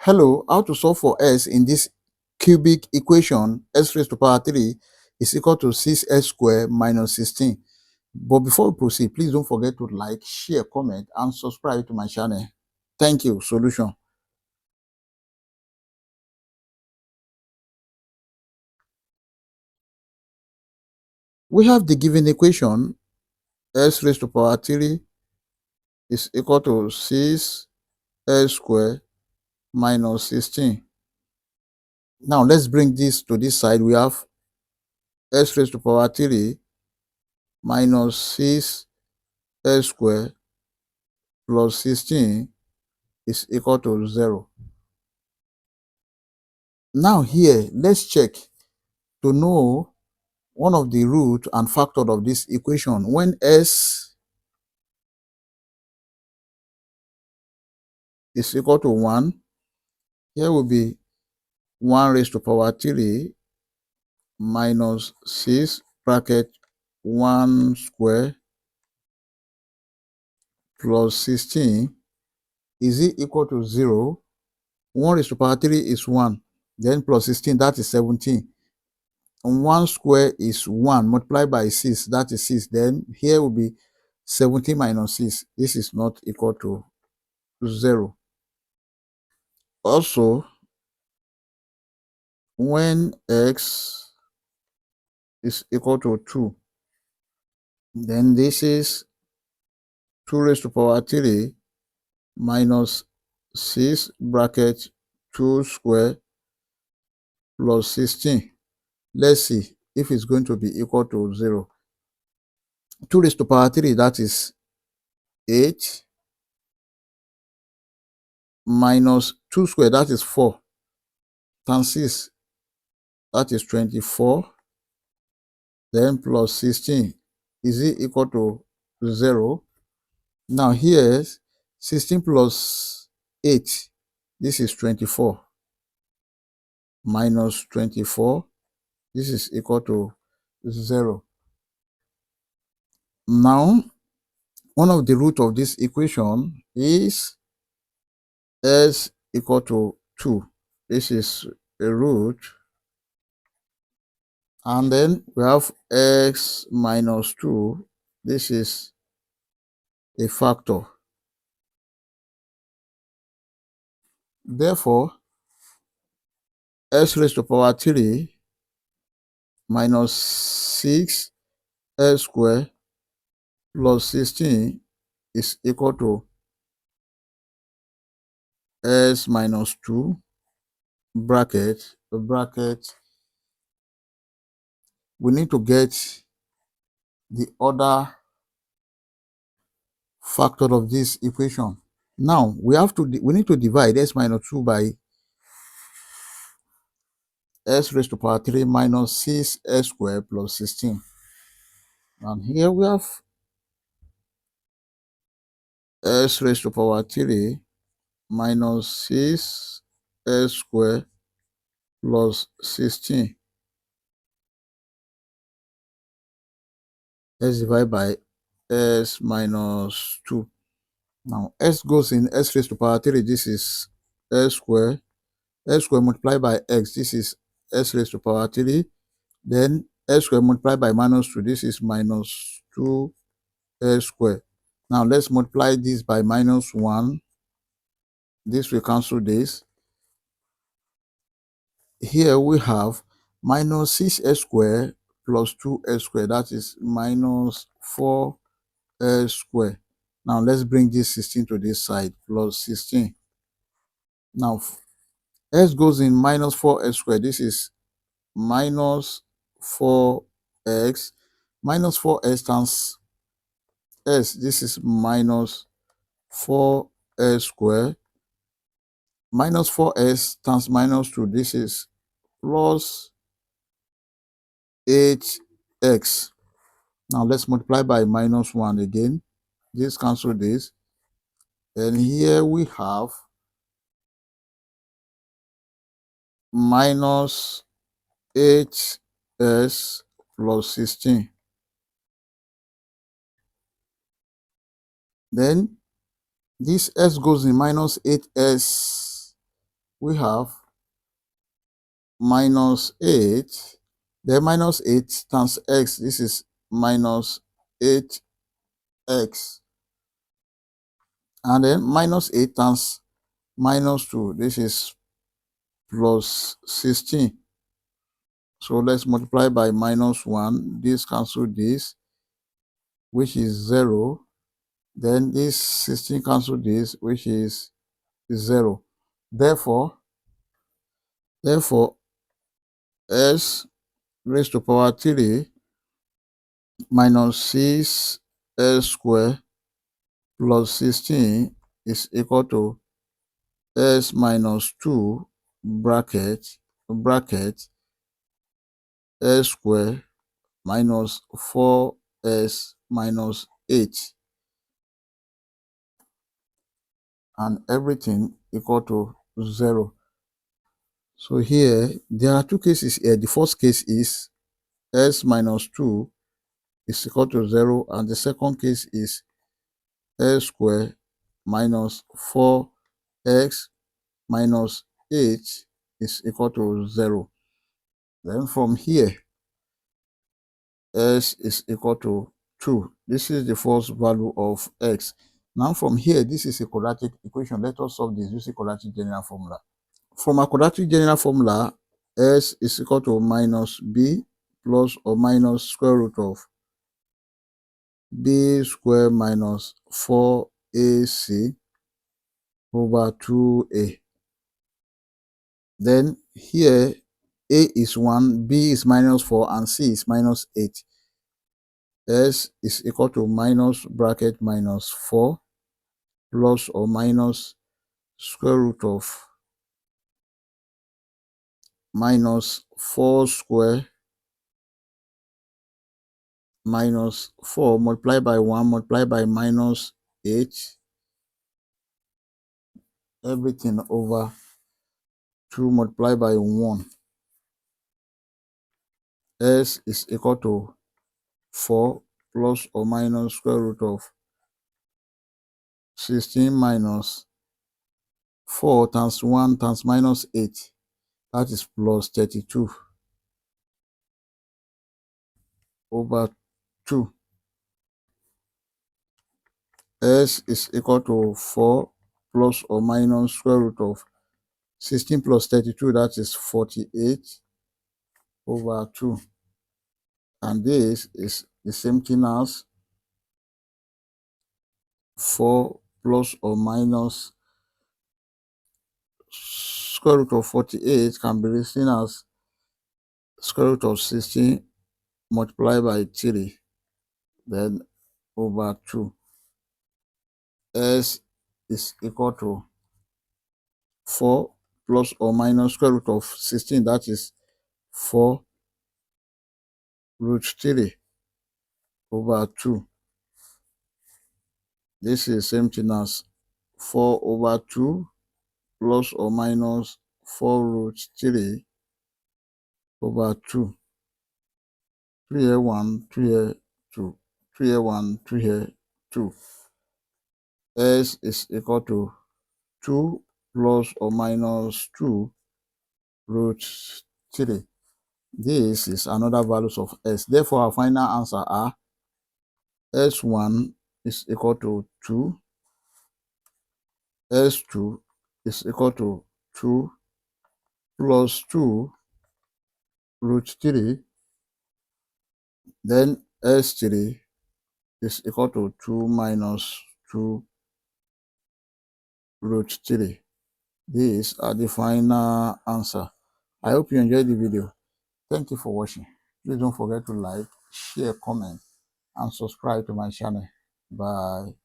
Hello, how to solve for s in this cubic equation? S raised to power 3 is equal to 6s squared minus 16. But before we proceed, please don't forget to like, share, comment, and subscribe to my channel. Thank you. Solution. We have the given equation, s raised to power 3 is equal to 6s squared minus 16. Now let's bring this to this side. We have s raised to power 3 minus 6s squared plus 16 is equal to 0. Now here, let's check to know one of the root and factor of this equation. When s is equal to 1, here will be 1 raised to power 3 minus 6 bracket 1 square plus 16. Is it equal to 0? 1 raised to power 3 is 1. Then plus 16, that is 17. And 1 square is 1 multiplied by 6, that is 6. Then here will be 17 minus 6. This is not equal to 0. Also, when x is equal to 2, then this is 2 raised to power 3 minus 6 bracket 2 square plus 16. Let's see if it's going to be equal to 0. 2 raised to power 3, that is 8, minus 2 square, that is 4, times 6, that is 24, then plus 16. Is it equal to 0? Now here, 16 plus 8, this is 24, minus 24, this is equal to 0. Now, one of the root of this equation is s equal to 2. This is a root. And then we have x minus 2. This is a factor. Therefore, s raised to power 3 minus 6 s squared plus 16 is equal to s minus 2 bracket, we need to get the other factor of this equation. Now we need to divide s minus 2 by s raised to power 3 minus 6 s squared plus 16. And here we have s raised to power 3 minus 6 s squared plus 16. Let's divide by s minus 2. Now s goes in s raised to power 3. This is s squared. S squared multiplied by x. This is s raised to power 3. Then s squared multiplied by minus 2. This is minus 2 s squared. Now let's multiply this by minus 1. This will cancel this. Here we have minus 6s squared plus 2s squared. That is minus 4s squared. Now let's bring this 16 to this side, plus 16. Now s goes in minus 4s squared. This is minus 4x. Minus 4s times s. This is minus 4s squared. Minus 4s times minus 2. This is plus 8x. Now let's multiply by minus 1 again. This cancel this. And here we have minus 8s plus 16. Then this s goes in minus 8s we have minus 8. Then minus 8 times x, this is minus 8x. And then minus 8 times minus 2, this is plus 16. So let's multiply by minus 1. This cancel this, which is 0. Then this 16 cancel this, which is 0. Therefore, s raised to power 3 minus 6s squared plus 16 is equal to s minus 2 bracket s squared minus 4s minus 8, and everything equal to 0. So here there are two cases here. The first case is s minus 2 is equal to 0, and the second case is s squared minus 4x minus 8 is equal to 0. Then from here, s is equal to 2. This is the first value of x. Now from here, this is a quadratic equation. Let us solve this using quadratic general formula. From a quadratic general formula, s is equal to minus b plus or minus square root of b squared minus 4ac over 2a. Then here, a is 1, b is minus 4, and c is minus 8. S is equal to minus bracket minus 4 plus or minus square root of minus 4 square minus 4 multiplied by 1 multiplied by minus 8, everything over 2 multiplied by 1. S is equal to 4 plus or minus square root of 16 minus 4 times 1 times minus 8, that is plus 32 over 2. S is equal to 4 plus or minus square root of 16 plus 32, that is 48 over 2. And this is the same thing as 4 plus or minus square root of 48 can be written as square root of 16 multiplied by 3, then over 2. S is equal to 4 plus or minus square root of 16, that is 4 root 3 over 2. This is the same thing as 4 over 2 plus or minus 4 root 3 over 2. 3 here 1, 3 here 2, 3 here 1, 3 here 2. S is equal to 2 plus or minus 2 root 3. This is another values of s. Therefore, our final answer are s1 is equal to 2, s2 is equal to 2 plus 2 root 3, then s3 is equal to 2 minus 2 root 3. These are the final answer. I hope you enjoyed the video. Thank you for watching. Please don't forget to like, share, comment, and subscribe to my channel. Bye.